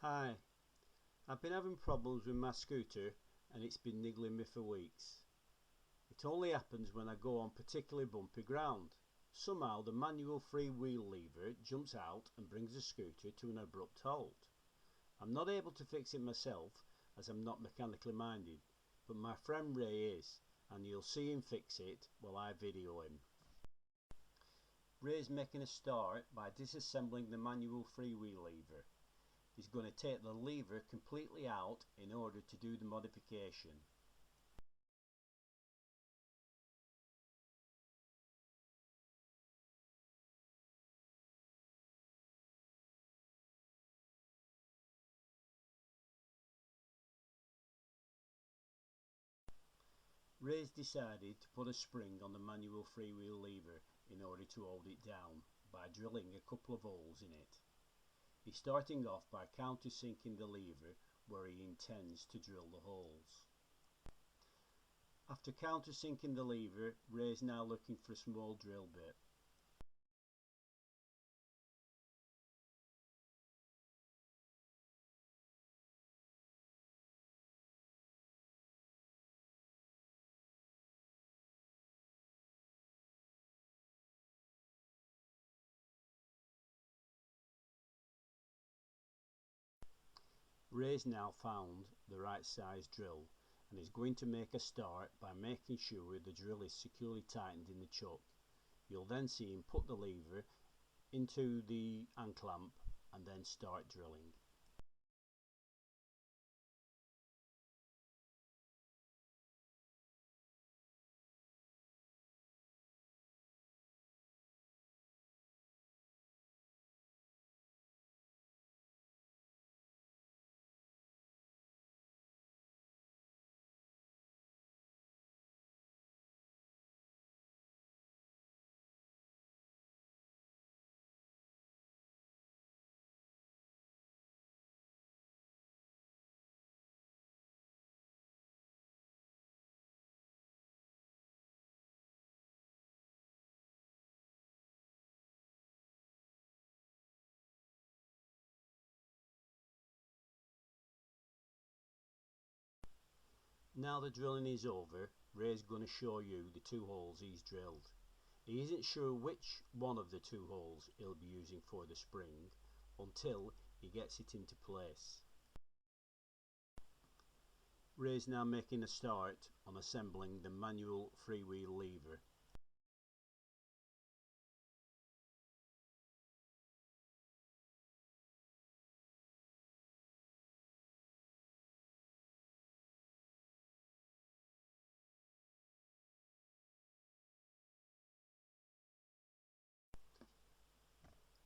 Hi, I've been having problems with my scooter and it's been niggling me for weeks. It only happens when I go on particularly bumpy ground. Somehow the manual freewheel lever jumps out and brings the scooter to an abrupt halt. I'm not able to fix it myself as I'm not mechanically minded, but my friend Ray is, and you'll see him fix it while I video him. Ray's making a start by disassembling the manual freewheel lever. He's going to take the lever completely out in order to do the modification. Ray's decided to put a spring on the manual freewheel lever in order to hold it down by drilling a couple of holes in it. He's starting off by countersinking the lever where he intends to drill the holes. After countersinking the lever, Ray's now looking for a small drill bit. Ray's now found the right size drill and is going to make a start by making sure the drill is securely tightened in the chuck. You'll then see him put the lever into the clamp and then start drilling. Now the drilling is over, Ray's going to show you the two holes he's drilled. He isn't sure which one of the two holes he'll be using for the spring until he gets it into place. Ray's now making a start on assembling the manual freewheel lever.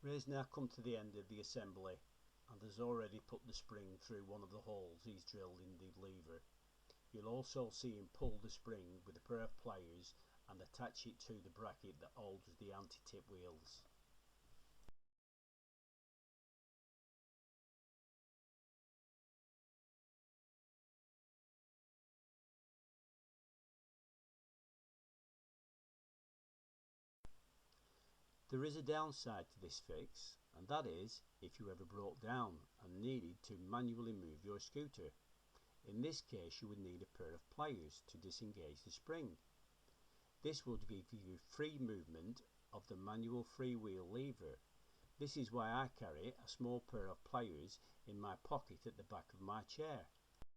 Ray's now come to the end of the assembly and has already put the spring through one of the holes he's drilled in the lever. You'll also see him pull the spring with a pair of pliers and attach it to the bracket that holds the anti-tip wheels. There is a downside to this fix, and that is if you ever broke down and needed to manually move your scooter. In this case you would need a pair of pliers to disengage the spring. This would give you free movement of the manual freewheel lever. This is why I carry a small pair of pliers in my pocket at the back of my chair.